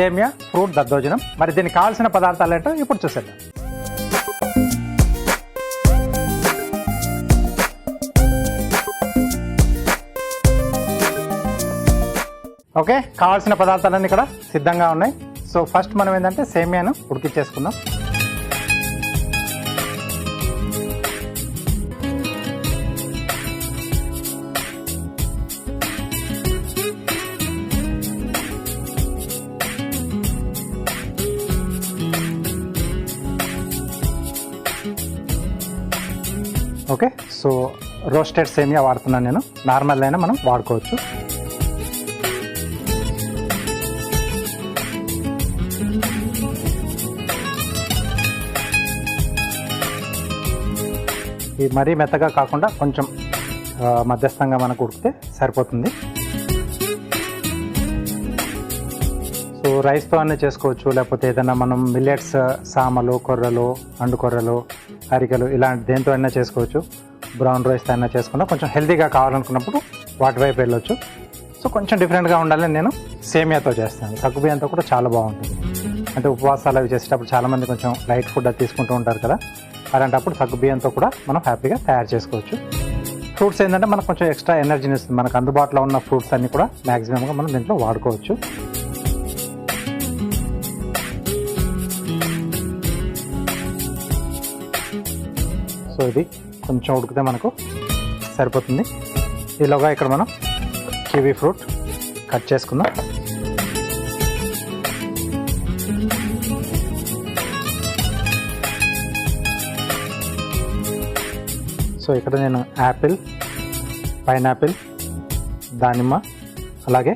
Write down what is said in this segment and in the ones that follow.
సేమియా ఫ్రూట్ దద్దోజనం. మరి దీనికి కావాల్సిన పదార్థాలు ఏంటో ఇప్పుడు చూసేద్దాం. ఓకే, కావాల్సిన పదార్థాలన్నీ ఇక్కడ సిద్ధంగా ఉన్నాయి. సో ఫస్ట్ మనం ఏంటంటే సేమియాను ఉడికిచ్చేసుకుందాం. ఓకే, సో రోస్టెడ్ సేమియా వాడుతున్నాను నేను. నార్మల్ అయినా మనం వాడుకోవచ్చు. ఈ మరీ మెత్తగా కాకుండా కొంచెం మధ్యస్థంగా మనకు ఉడికితే సరిపోతుంది. సో రైస్తో అన్నీ చేసుకోవచ్చు, లేకపోతే ఏదైనా మనం మిల్లెట్స్, సామలు, కొర్రలు, అండు కొర్రలు, అరికలు ఇలాంటి దేంతో అయినా చేసుకోవచ్చు. బ్రౌన్ రైస్తో అయినా చేసుకున్నా కొంచెం హెల్తీగా కావాలనుకున్నప్పుడు వాటి వైపు వెళ్ళొచ్చు. సో కొంచెం డిఫరెంట్గా ఉండాలని నేను సేమియాతో చేస్తాను. సగ్గుబియ్యంతో కూడా చాలా బాగుంటుంది. అంటే ఉపవాసాలు అవి చేసేటప్పుడు చాలామంది కొంచెం లైట్ ఫుడ్ అది తీసుకుంటూ ఉంటారు కదా, అలాంటప్పుడు సగ్గుబియ్యంతో కూడా మనం హ్యాపీగా తయారు చేసుకోవచ్చు. ఫ్రూట్స్ ఏంటంటే మనకు కొంచెం ఎక్స్ట్రా ఎనర్జీని ఇస్తుంది. మనకు అందుబాటులో ఉన్న ఫ్రూట్స్ అన్నీ కూడా మ్యాక్సిమంగా మనం దీంట్లో వాడుకోవచ్చు. సో ఇది కొంచెం ఉడికితే మనకు సరిపోతుంది. ఈలోగా ఇక్కడ మనం కివీ ఫ్రూట్ కట్ చేసుకుందాం. సో ఇక్కడ నేను యాపిల్, పైనాపిల్, దానిమ్మ అలాగే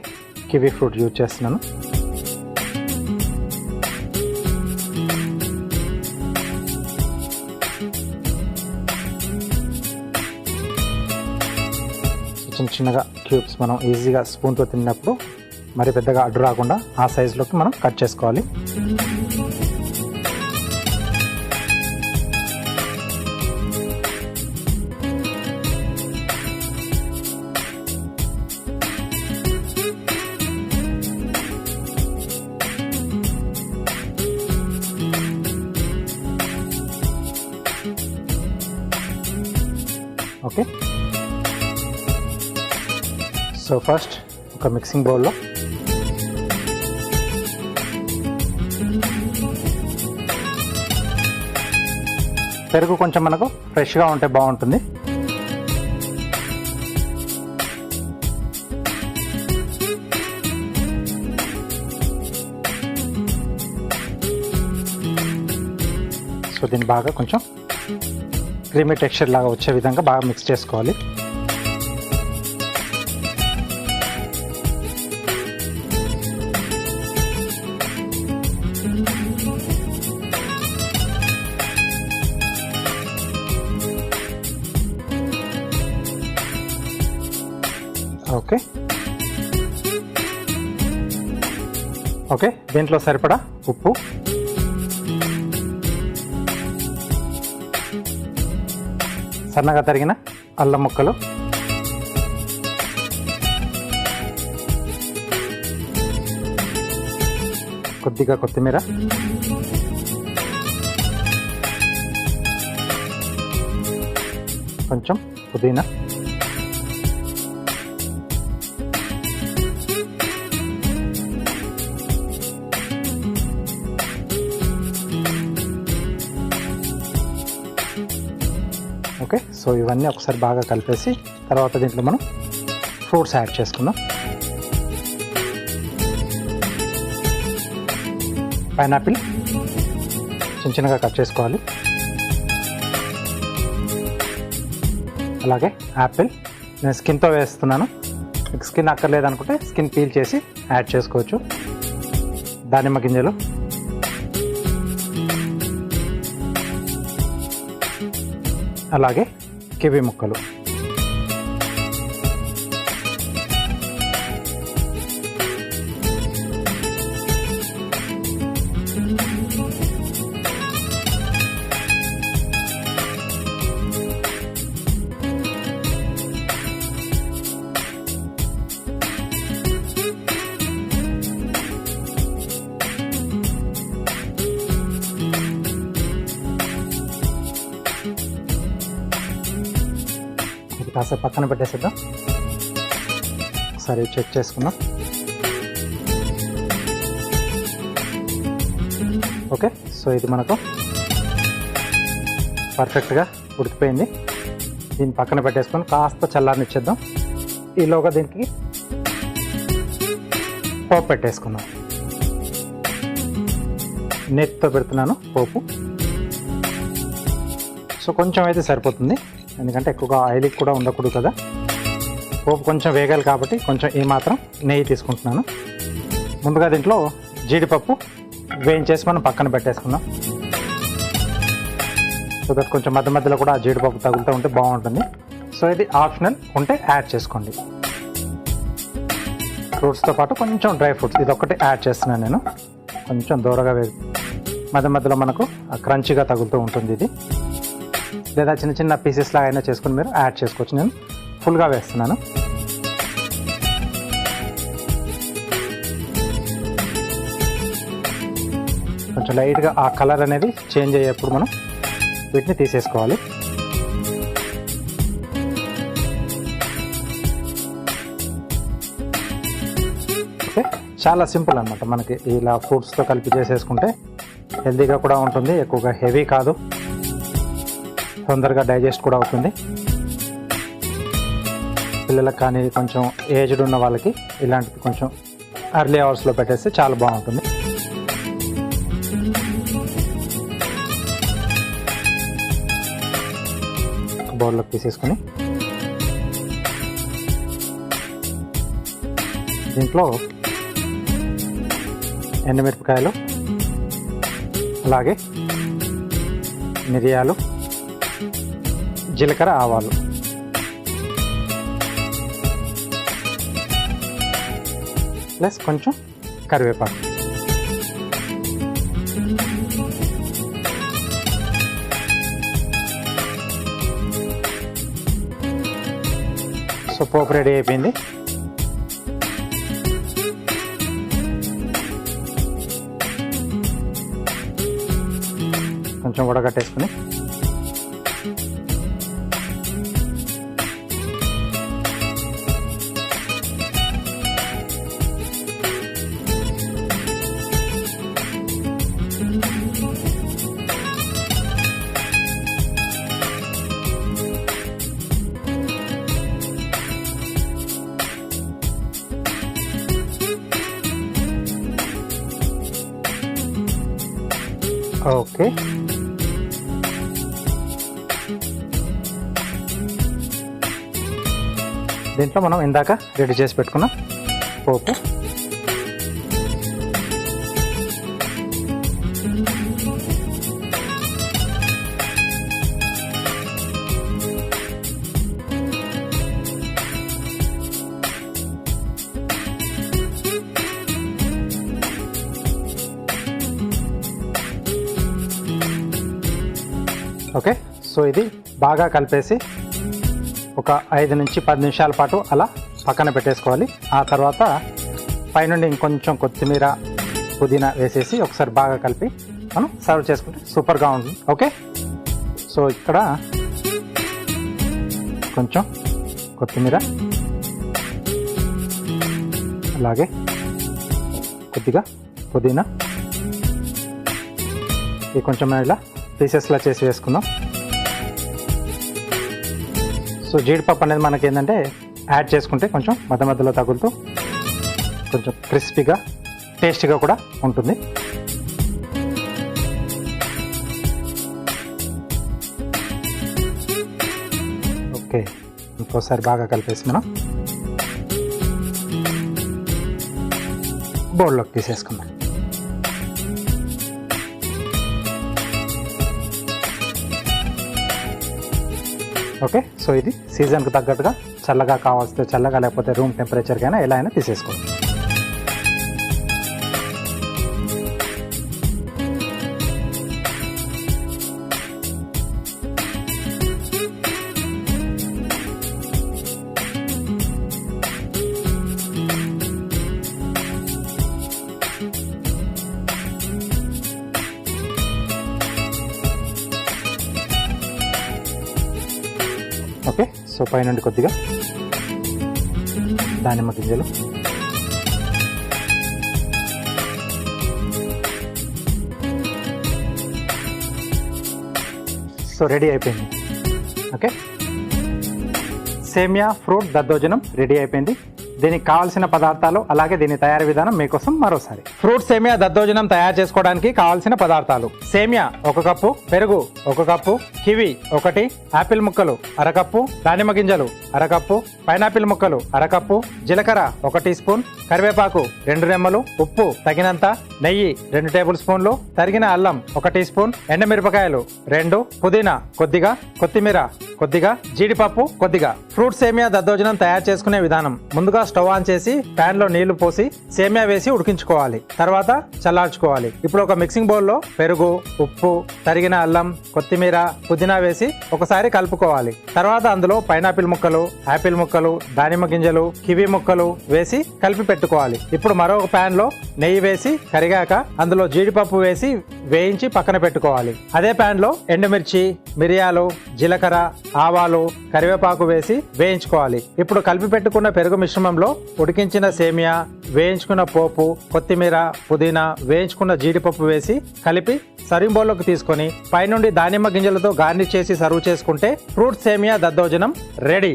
కివీ ఫ్రూట్ యూజ్ చేస్తున్నాను. చిన్న చిన్నగా క్యూబ్స్ మనం ఈజీగా స్పూన్తో తిన్నప్పుడు మరి పెద్దగా అడ్డు రాకుండా ఆ సైజులోకి మనం కట్ చేసుకోవాలి. ఓకే, సో ఫస్ట్ ఒక మిక్సింగ్ బౌల్లో పెరుగు కొంచెం మనకు ఫ్రెష్గా ఉంటే బాగుంటుంది. సో దీన్ని బాగా కొంచెం క్రీమీ టెక్స్చర్ లాగా వచ్చే విధంగా బాగా మిక్స్ చేసుకోవాలి. ఓకే ఓకే, దీంట్లో సరిపడా ఉప్పు, సన్నగా తరిగిన అల్లం ముక్కలు, కొద్దిగా కొత్తిమీర, కొంచెం పుదీనా, ఓకే. సో ఇవన్నీ ఒకసారి బాగా కలిపేసి తర్వాత దీంట్లో మనం ఫ్రూట్స్ యాడ్ చేసుకుందాం. పైనాపిల్ చిన్న చిన్నగా కట్ చేసుకోవాలి. అలాగే యాపిల్ నేను స్కిన్తో వేస్తున్నాను. మీకు స్కిన్ అక్కర్లేదు అనుకుంటే స్కిన్ పీల్ చేసి యాడ్ చేసుకోవచ్చు. దానిమ్మ గింజలు, అలాగే కివి ముక్కలు. కాసేపు పక్కన పెట్టేసేద్దాం. ఒకసారి చెక్ చేసుకుందాం. ఓకే, సో ఇది మనకు పర్ఫెక్ట్గా ఉడికిపోయింది. దీన్ని పక్కన పెట్టేసుకొని కాస్త చల్లారనిచ్చేద్దాం. ఈలోగా దీనికి పోపు పెట్టేసుకుందాం. నెట్తో పెడుతున్నాను పోపు. సో కొంచెం అయితే సరిపోతుంది, ఎందుకంటే ఎక్కువగా ఆయిల్ కూడా ఉండకూడదు కదా. పోపు కొంచెం వేగాలి కాబట్టి కొంచెం ఈ మాత్రం నెయ్యి తీసుకుంటున్నాను. ముందుగా దీంట్లో జీడిపప్పు వేయించేసి మనం పక్కన పెట్టేసుకుందాం. సో దట్ కొంచెం మధ్య మధ్యలో కూడా ఆ జీడిపప్పు తగులుతూ ఉంటే బాగుంటుంది. సో ఇది ఆప్షనల్, ఉంటే యాడ్ చేసుకోండి. ఫ్రూట్స్తో పాటు కొంచెం డ్రై ఫ్రూట్స్ ఇది ఒక్కటి యాడ్ చేస్తున్నాను నేను. కొంచెం దూరగా మధ్య మధ్యలో మనకు క్రంచీగా తగులుతూ ఉంటుంది ఇది. లేదా చిన్న చిన్న పీసెస్ లాగా అయినా చేసుకుని మీరు యాడ్ చేసుకోవచ్చు. నేను ఫుల్గా వేస్తున్నాను. కొంచెం లైట్గా ఆ కలర్ అనేది చేంజ్ అయ్యేప్పుడు మనం వీటిని తీసేసుకోవాలి. ఓకే, చాలా సింపుల్ అన్నమాట. మనకి ఇలా ఫ్రూట్స్తో కలిపి చేసేసుకుంటే హెల్తీగా కూడా ఉంటుంది, ఎక్కువగా హెవీ కాదు, తొందరగా డైజెస్ట్ కూడా అవుతుంది. పిల్లలకు కానీ కొంచెం ఏజ్డ్ ఉన్న వాళ్ళకి ఇలాంటిది కొంచెం ఎర్లీ అవర్స్లో పెట్టేస్తే చాలా బాగుంటుంది. బౌల్లోకి తీసేసుకొని దీంట్లో ఎండుమిరపకాయలు, అలాగే మిరియాలు, జీలకర్ర, ఆవాలు, ప్లస్ కొంచెం కరివేపాకు. సో పోపు రెడీ అయిపోయింది. కొంచెం ఉడకట్టేసుకుని ఓకే. దీంట్లో మనం ఇందాక రెడీ చేసి పెట్టుకున్న పోపు ఓకే. సో ఇది బాగా కలిపేసి ఒక 5 నుంచి 10 నిమిషాల పాటు అలా పక్కన పెట్టేసుకోవాలి. ఆ తర్వాత పైనుండి ఇంకొంచెం కొత్తిమీర, పుదీనా వేసేసి ఒకసారి బాగా కలిపి మనం సర్వ్ చేసుకుంటే సూపర్గా ఉంటుంది. ఓకే, సో ఇక్కడ కొంచెం కొత్తిమీర, అలాగే కొద్దిగా పుదీనా, ఇది కొంచెం ఇలా పీసెస్లా చేసి వేసుకుందాం. సో జీడిపప్పు అనేది మనకి ఏంటంటే యాడ్ చేసుకుంటే కొంచెం మధ్య మధ్యలో తగులుతూ కొంచెం క్రిస్పీగా, టేస్టీగా కూడా ఉంటుంది. ఓకే, ఇంకోసారి బాగా కలిపేసి మనం బౌల్లోకి తీసేసుకుందాం. ఓకే, సో ఇది సీజన్కి తగ్గట్టుగా చల్లగా కావాల్సితే చల్లగా, లేకపోతే రూమ్ టెంపరేచర్కైనా ఎలా అయినా తీసేసుకోవచ్చు. ఓకే, సో పైనుండి కొద్దిగా దానిమ్మ గింజలు, సో రెడీ అయిపోయింది. ఓకే, సేమియా ఫ్రూట్ దద్దోజనం రెడీ అయిపోయింది. దీనికి కావాల్సిన పదార్థాలు అలాగే దీని తయారీ విధానం మీకోసం మరోసారి. ఫ్రూట్ సేమియా దద్దోజనం తయారు చేసుకోవడానికి కావాల్సిన పదార్థాలు: సేమియా 1 కప్పు, పెరుగు 1 కప్పు, కివి 1, ఆపిల్ ముక్కలు 1/2 కప్పు, దానిమ్మ గింజలు 1/2 కప్పు, పైనాపిల్ ముక్కలు 1/2 కప్పు, జీలకర్ర 1 టీ స్పూన్, కరివేపాకు 2 రెమ్మలు, ఉప్పు తగినంత, నెయ్యి 2 టేబుల్ స్పూన్లు, తరిగిన అల్లం 1 టీ స్పూన్, ఎండుమిరపకాయలు 2, పుదీనా కొద్దిగా, కొత్తిమీర కొద్దిగా, జీడిపప్పు కొద్దిగా. ఫ్రూట్ సేమియా దద్దోజనం తయారు చేసుకునే విధానం: ముందుగా స్టవ్ ఆన్ చేసి ప్యాన్ లో నీళ్లు పోసి సేమియా వేసి ఉడికించుకోవాలి. తర్వాత చల్లార్చుకోవాలి. ఇప్పుడు ఒక మిక్సింగ్ బౌల్ లో పెరుగు, ఉప్పు, తరిగిన అల్లం, కొత్తిమీర, పుదీనా వేసి ఒకసారి కలుపుకోవాలి. తర్వాత అందులో పైనాపిల్ ముక్కలు, ఆపిల్ ముక్కలు, దానిమ్మ గింజలు, కివి ముక్కలు వేసి కలిపి పెట్టుకోవాలి. ఇప్పుడు మరొక ప్యాన్ లో నెయ్యి వేసి కరిగాక అందులో జీడిపప్పు వేసి వేయించి పక్కన పెట్టుకోవాలి. అదే ప్యాన్ లో ఎండుమిర్చి, మిరియాలు, జీలకర్ర, ఆవాలు, కరివేపాకు వేసి వేయించుకోవాలి. ఇప్పుడు కలిపి పెట్టుకున్న పెరుగు మిశ్రమంలో ఉడికించిన సేమియా, వేయించుకున్న పోపు, కొత్తిమీర, పుదీనా, వేయించుకున్న జీడిపప్పు వేసి కలిపి సర్వింగ్ బౌల్లోకి తీసుకొని పైనుండి దానిమ్మ గింజలతో గార్నిష్ చేసి సర్వ్ చేసుకుంటే ఫ్రూట్ సేమియా దద్దోజనం రెడీ.